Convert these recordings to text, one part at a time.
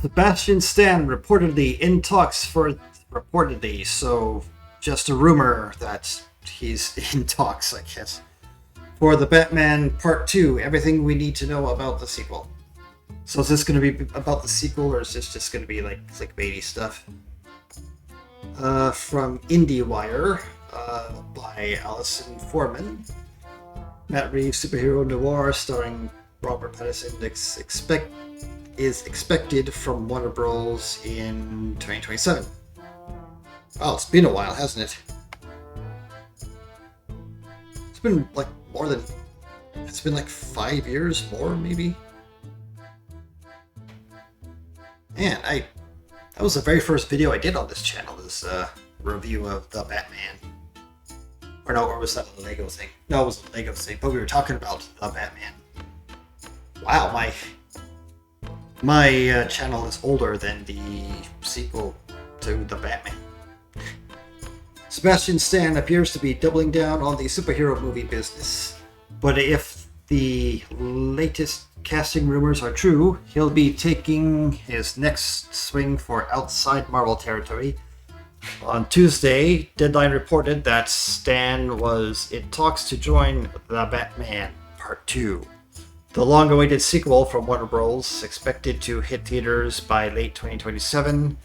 Sebastian Stan reportedly in talks for reportedly, so just a rumor that he's in talks, I guess. For the Batman Part 2, everything we need to know about the sequel. So is this going to be about the sequel, or is this just going to be like clickbaity stuff? From IndieWire, by Allison Foreman. Matt Reeves' superhero noir starring Robert Pattinson is expected from Warner Bros. In 2027. Wow, it's been a while, hasn't it? It's been like more than... It's been like 5 years more, maybe? Man, that was the very first video I did on this channel, this review of The Batman. Or was that a Lego thing? No, it was a Lego thing, but we were talking about The Batman. Wow, my channel is older than the sequel to The Batman. Sebastian Stan appears to be doubling down on the superhero movie business, but if the latest casting rumors are true, he'll be taking his next swing for outside Marvel territory. On Tuesday, Deadline reported that Stan was in talks to join The Batman Part 2. The long-awaited sequel from Warner Bros. Expected to hit theaters by late 2027.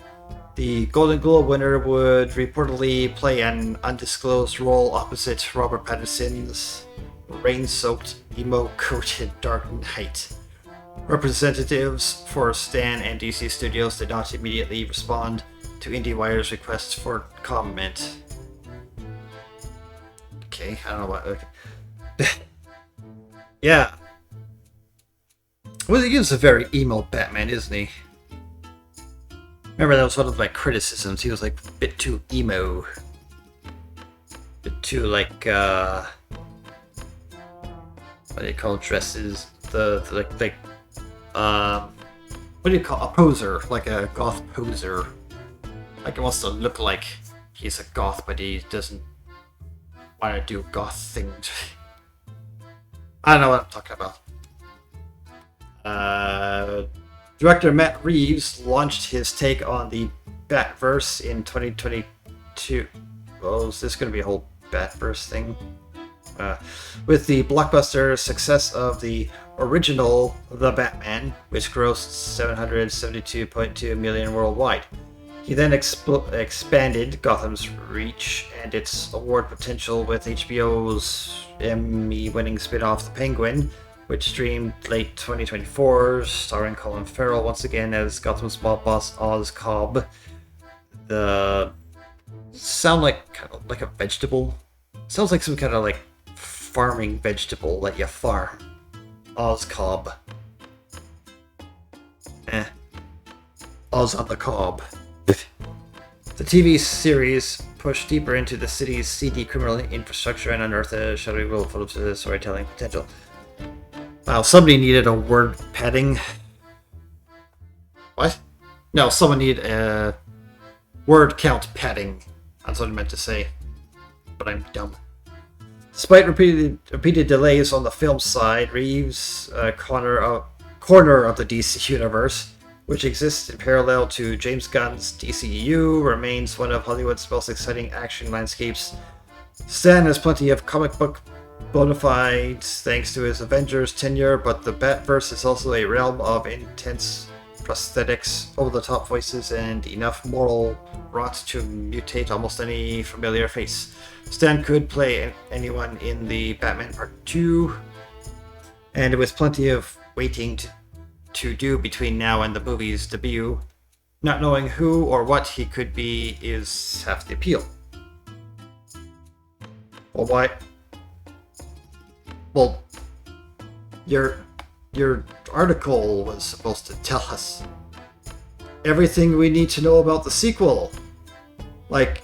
The Golden Globe winner would reportedly play an undisclosed role opposite Robert Pattinson's rain-soaked, emo-coated Dark Knight. Representatives for Stan and DC Studios did not immediately respond to IndieWire's request for comment. Okay, I don't know what... Okay. Yeah. Well, he is a very emo Batman, isn't he? Remember, that was one of my criticisms. He was like a bit too emo. A bit too like, what do you call dresses? What do you call a poser? Like a goth poser. Like, he wants to look like he's a goth, but he doesn't want to do goth things. I don't know what I'm talking about. Director Matt Reeves launched his take on the Batverse in 2022. Oh, is this going to be a whole Batverse thing? With the blockbuster success of the original The Batman, which grossed $772.2 million worldwide. He then expanded Gotham's reach and its award potential with HBO's Emmy-winning spin-off The Penguin, which streamed late 2024, starring Colin Farrell once again as Gotham's mob boss Oz Cobb. The sound like kind of like a vegetable. Sounds like some kind of like farming vegetable that you farm. Oz Cobb. Oz on the Cob. The TV series pushed deeper into the city's seedy criminal infrastructure and unearthed a shadowy world full of storytelling potential. Wow, somebody needed a word padding. What? No, someone needed a word count padding. That's what I meant to say. But I'm dumb. Despite repeated delays on the film side, Reeves' corner of the DC universe, which exists in parallel to James Gunn's DCEU, remains one of Hollywood's most exciting action landscapes. Stan has plenty of comic book bona fides thanks to his Avengers tenure, but the Batverse is also a realm of intense prosthetics, over-the-top voices, and enough moral rot to mutate almost any familiar face. Stan could play anyone in the Batman Part 2, and with plenty of waiting to do between now and the movie's debut, not knowing who or what he could be is half the appeal. Well, why? Well, your article was supposed to tell us everything we need to know about the sequel. Like,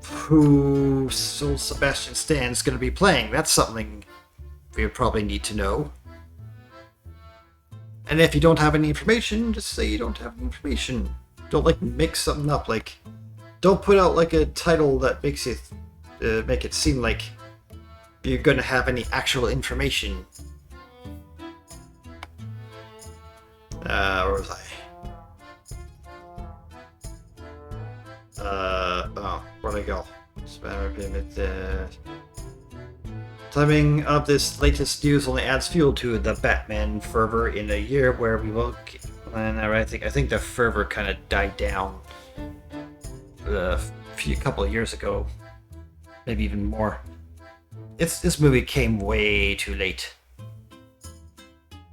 who Sebastian Stan's going to be playing. That's something we would probably need to know. And if you don't have any information, just say you don't have any information. Don't, like, mix something up. Like, don't put out, like, a title that makes you make it seem like you're going to have any actual information. Where was I? we go. Timing of this latest news only adds fuel to the Batman fervor in a year where we won't. And I think the fervor kind of died down a couple of years ago, maybe even more. This movie came way too late.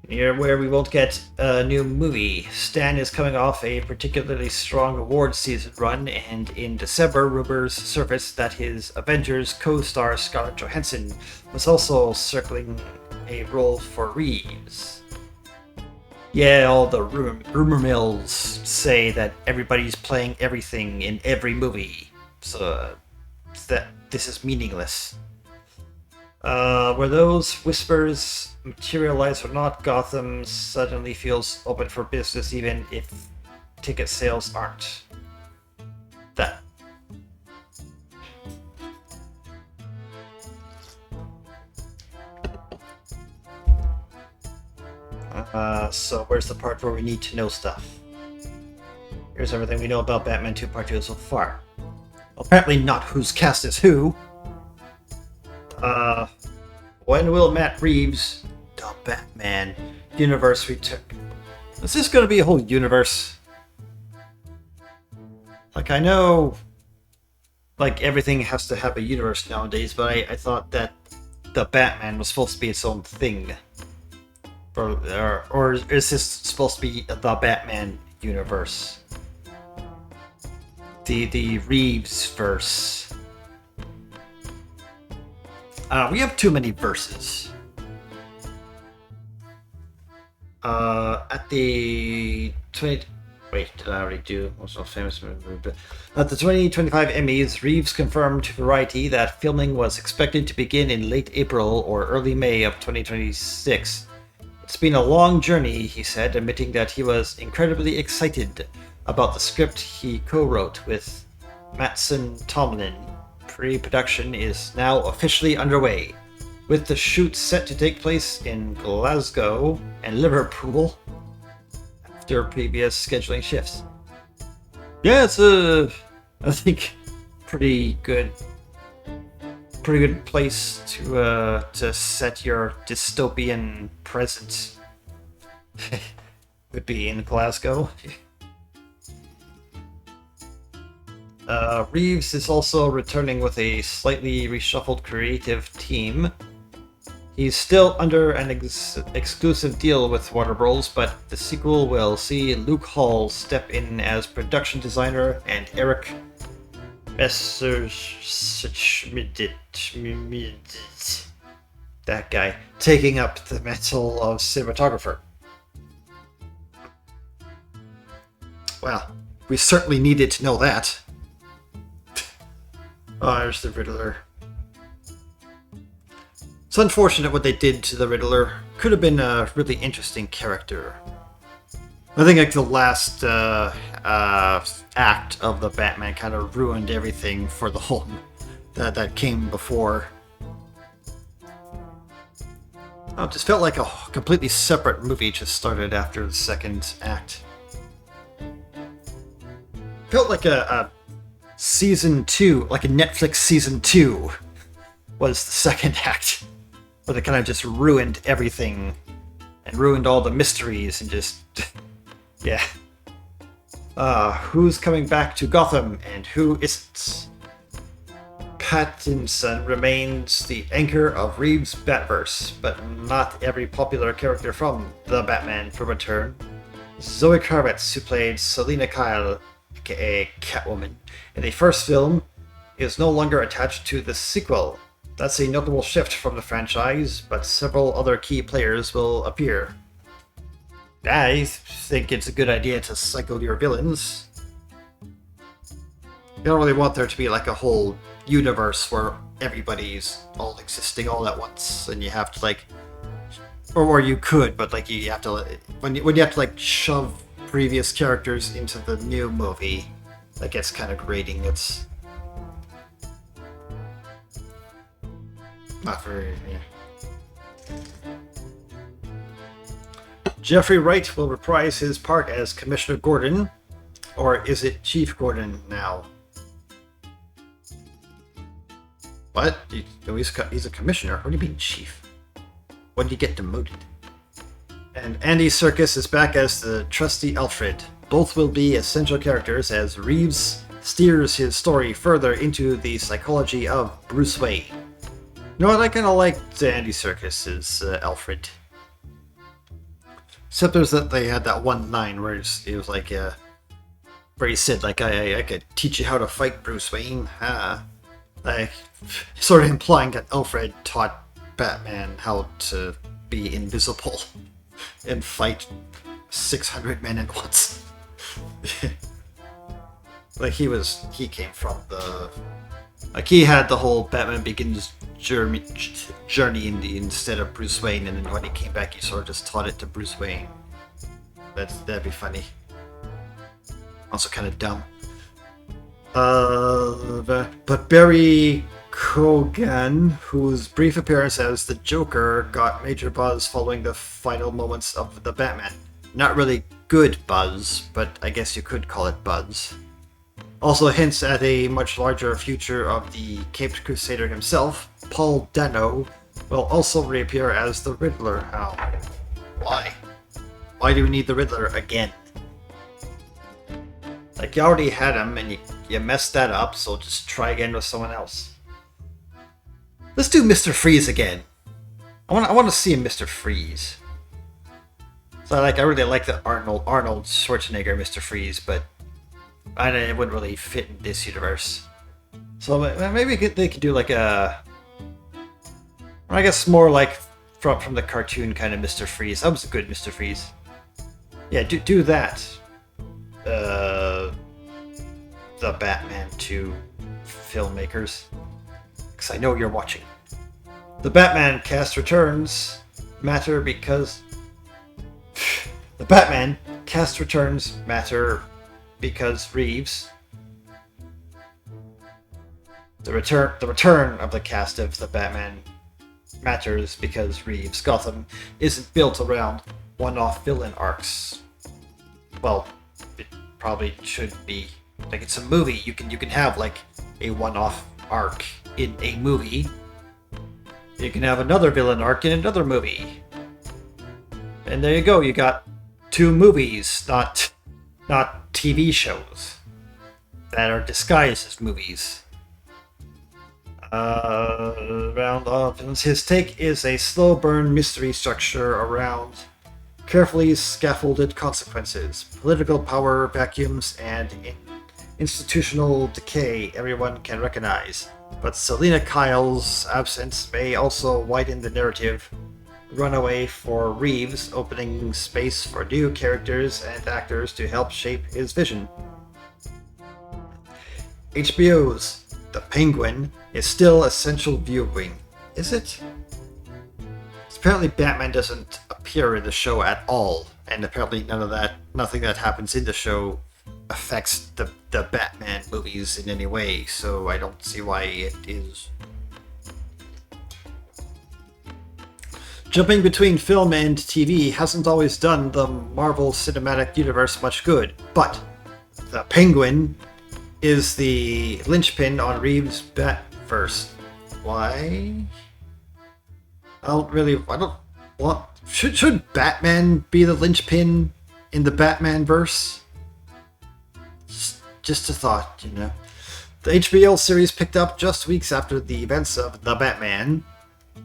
Year where we won't get a new movie. Stan is coming off a particularly strong award season run, and in December, rumors surfaced that his Avengers co-star Scarlett Johansson was also circling a role for Reeves. Yeah, all the rumor mills say that everybody's playing everything in every movie, so that this is meaningless. Where those whispers materialize or not, Gotham suddenly feels open for business even if ticket sales aren't. That. So where's the part where we need to know stuff? Here's everything we know about Batman 2 Part 2 so far. Apparently not who's cast as who. When will Matt Reeves, the Batman universe return? Is this going to be a whole universe? Like, I know, like, everything has to have a universe nowadays, but I thought that the Batman was supposed to be its own thing. Or is this supposed to be the Batman universe? The Reeves verse. We have too many verses. At the 20... Wait, did I already do? What's not famous? At the 2025 Emmys, Reeves confirmed to Variety that filming was expected to begin in late April or early May of 2026. It's been a long journey, he said, admitting that he was incredibly excited about the script he co-wrote with Mattson Tomlin. Pre-production is now officially underway, with the shoot set to take place in Glasgow and Liverpool after previous scheduling shifts. Yeah, it's I think, pretty good place to set your dystopian present. Would be in Glasgow. Reeves is also returning with a slightly reshuffled creative team. He's still under an exclusive deal with Warner Bros., but the sequel will see Luke Hall step in as production designer and Eric Messerschmidt, that guy, taking up the mantle of cinematographer. Well, we certainly needed to know that. Oh, there's the Riddler. It's unfortunate what they did to the Riddler. Could have been a really interesting character. I think like the last act of the Batman kind of ruined everything for the whole that came before. Oh, it just felt like a completely separate movie just started after the second act. Felt like a season 2, like a Netflix season 2 was the second act. But it kind of just ruined everything and ruined all the mysteries and just yeah. Who's coming back to Gotham and who isn't? Pattinson remains the anchor of Reeves' Batverse, but not every popular character from the Batman will return. Zoe Kravitz, who played Selina Kyle, aka Catwoman, in the first film, is no longer attached to the sequel. That's a notable shift from the franchise, but several other key players will appear. I think it's a good idea to cycle your villains. You don't really want there to be like a whole universe where everybody's all existing all at once, and you have to like, or you could, but like you have to when you have to like shove previous characters into the new movie, that gets kind of grating. It's not very. Yeah. Jeffrey Wright will reprise his part as Commissioner Gordon, or is it Chief Gordon now? What? He's a commissioner. What do you mean, chief? When did he get demoted? And Andy Serkis is back as the trusty Alfred. Both will be essential characters as Reeves steers his story further into the psychology of Bruce Wayne. You know what? I kind of liked Andy Serkis as Alfred. Except there's that they had that one line where it was like, where he said, like, I could teach you how to fight, Bruce Wayne. Like, sort of implying that Alfred taught Batman how to be invisible and fight 600 men at once. Like, he came from the... Like, he had the whole Batman Begins journey instead of Bruce Wayne, and then when he came back, he sort of just taught it to Bruce Wayne. That'd be funny. Also kind of dumb. But Barry Keoghan, whose brief appearance as the Joker got major buzz following the final moments of the Batman. Not really good buzz, but I guess you could call it buzz. Also hints at a much larger future of the Caped Crusader himself. Paul Dano will also reappear as the Riddler. How? Why? Why do we need the Riddler again? Like, you already had him and you messed that up, so just try again with someone else. Let's do Mr. Freeze again. I want to see Mr. Freeze. So I really like the Arnold Schwarzenegger Mr. Freeze, but it wouldn't really fit in this universe. So maybe they could do like a... I guess more like from the cartoon kind of Mr. Freeze. That was a good Mr. Freeze. Yeah, do that. The Batman 2 filmmakers. Because I know you're watching. The Batman cast returns matter because... The Batman cast returns matter because Reeves... The return of the cast of the Batman matters because Reeves. Gotham isn't built around one-off villain arcs. Well, it probably should be. Like, it's a movie. You can have like a one-off arc in a movie. You can have another villain arc in another movie. And there you go. You got 2 movies, not TV shows that are disguised as movies. His take is a slow burn mystery structure around carefully scaffolded consequences, political power vacuums, and institutional decay everyone can recognize. But Selina Kyle's absence may also widen the narrative runaway for Reeves, opening space for new characters and actors to help shape his vision. HBO's The Penguin is still essential viewing. Is it? Apparently Batman doesn't appear in the show at all, and apparently nothing that happens in the show affects the Batman movies in any way, so I don't see why it is. Jumping between film and TV hasn't always done the Marvel Cinematic Universe much good, but The Penguin is the linchpin on Reeves' Batverse. Why? Should Batman be the linchpin in the Batman verse? Just a thought, you know. The HBO series picked up just weeks after the events of The Batman,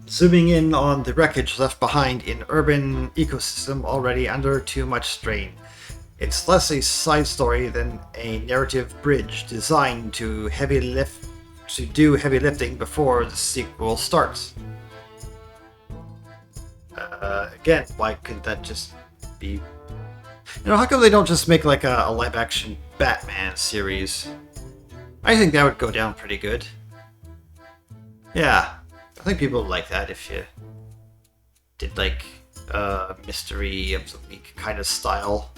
zooming in on the wreckage left behind in urban ecosystem already under too much strain. It's less a side story than a narrative bridge designed to do heavy lifting before the sequel starts. Again, why couldn't that just be... how come they don't just make like a live-action Batman series? I think that would go down pretty good. Yeah, I think people would like that if you did like a Mystery of the Week kind of style.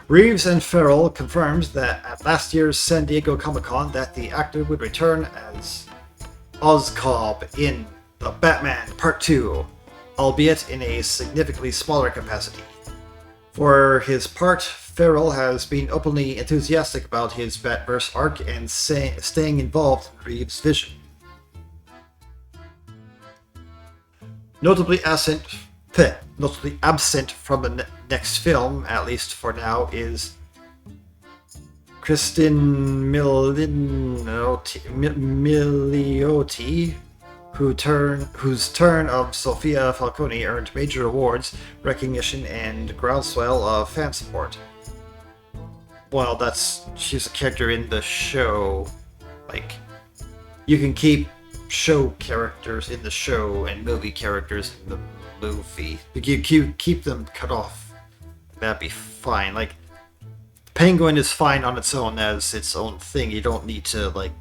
Reeves and Farrell confirmed that at last year's San Diego Comic-Con that the actor would return as Oscorp in The Batman Part 2, albeit in a significantly smaller capacity. For his part, Farrell has been openly enthusiastic about his Batverse arc and staying involved in Reeves' vision. Notably absent from the next film, at least for now, is Kristen Milioti, whose turn of Sophia Falcone earned major awards, recognition, and groundswell of fan support. Well, she's a character in the show. Like, you can keep show characters in the show and movie characters in the movie. You keep them cut off, that'd be fine. Like, Penguin is fine on its own as its own thing. You don't need to, like,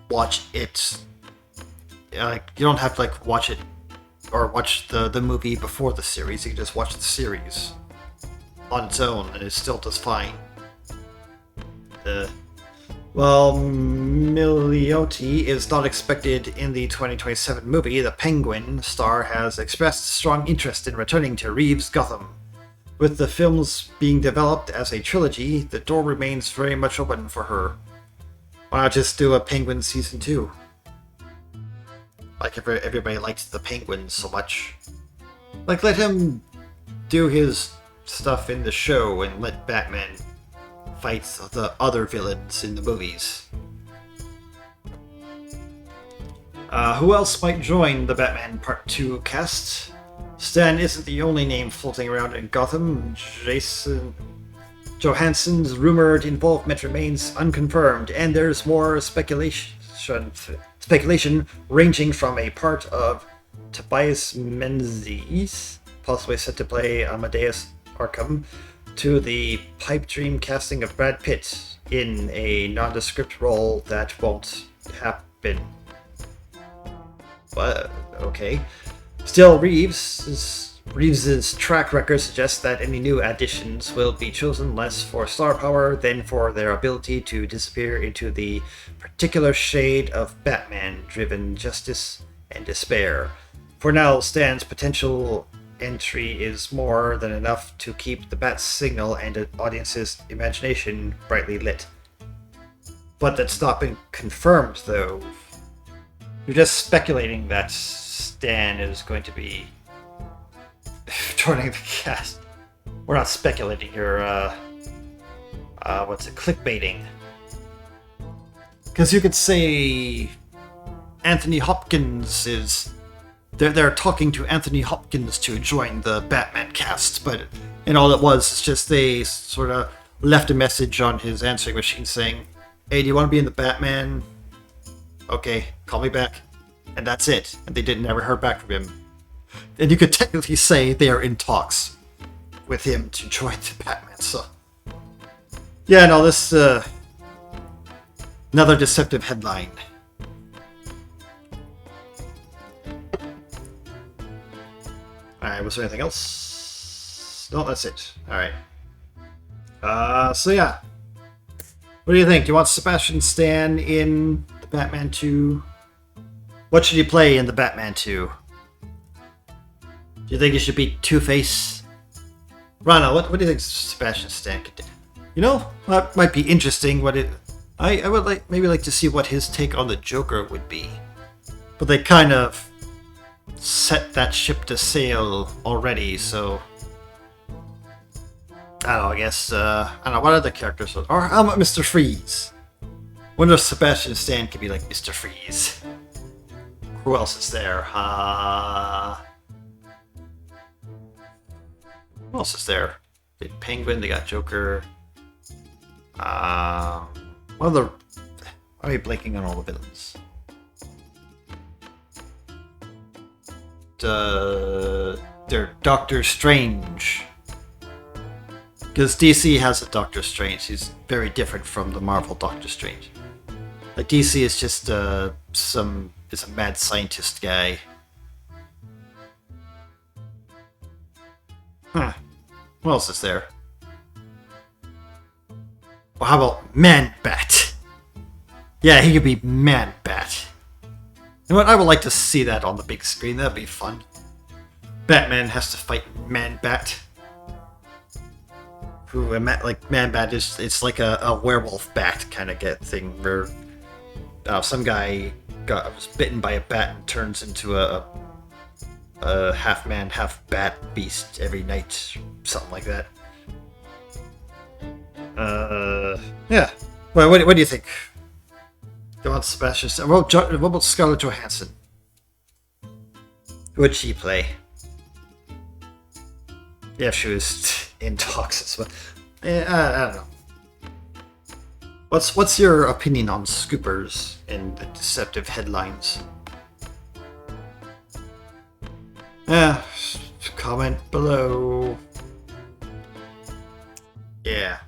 watch it. Like, you don't have to, like, watch it or watch the movie before the series. You can just watch the series on its own and it still does fine. Well, Milioti is not expected in the 2027 movie. The Penguin star has expressed strong interest in returning to Reeves' Gotham. With the films being developed as a trilogy, the door remains very much open for her. Why not just do a Penguin Season 2? Like, everybody liked the Penguin so much. Like, let him do his stuff in the show and let Batman fight the other villains in the movies. Who else might join the Batman Part 2 cast? Stan isn't the only name floating around in Gotham. Jason Johansson's rumored involvement remains unconfirmed, and there's more speculation ranging from a part of Tobias Menzies, possibly set to play Amadeus Arkham, to the pipe dream casting of Brad Pitt in a nondescript role that won't happen. But, okay. Still, Reeves's track record suggests that any new additions will be chosen less for star power than for their ability to disappear into the particular shade of Batman-driven justice and despair. For now, Stan's potential entry is more than enough to keep the bat signal and an audience's imagination brightly lit. But that's not been confirmed, though. You're just speculating that Stan is going to be joining the cast. We're not speculating, you're, clickbaiting. Because you could say Anthony Hopkins is... They're talking to Anthony Hopkins to join the Batman cast, but and all it was is just they sort of left a message on his answering machine saying, "Hey, do you want to be in the Batman? Okay, call me back." And that's it. And they never heard back from him. And you could technically say they are in talks with him to join the Batman, so... Yeah, no, this, another deceptive headline. Alright, was there anything else? No, that's it. Alright. So yeah. What do you think? Do you want Sebastian Stan in the Batman 2? What should he play in the Batman 2? Do you think he should be Two-Face? Rana, what do you think Sebastian Stan could do? You know, that might be interesting. I would maybe like to see what his take on the Joker would be. But they kind of set that ship to sail already, so... I don't know, I guess, I don't know, what other characters? Or how about Mr. Freeze? Wonder if Sebastian Stan could be like Mr. Freeze. Who else is there? Who else is there? They got Penguin, they got Joker. Why am I blanking on all the villains? They're Doctor Strange. Because DC has a Doctor Strange. He's very different from the Marvel Doctor Strange. Like, DC is just is a mad scientist guy. Huh. What else is there? Well, how about Man-Bat? Yeah, he could be Man-Bat. You know what? I would like to see that on the big screen. That'd be fun. Batman has to fight Man-Bat. Ooh, like man bat is it's like a werewolf bat kind of get thing where some guy was bitten by a bat and turns into a half man, half bat beast every night, something like that. Yeah. Well, what do you think? Go on, Sebastian. What about Scarlett Johansson? Who would she play? Yeah, if she was in talks as well. I don't know. What's your opinion on scoopers and the deceptive headlines? Comment below. Yeah.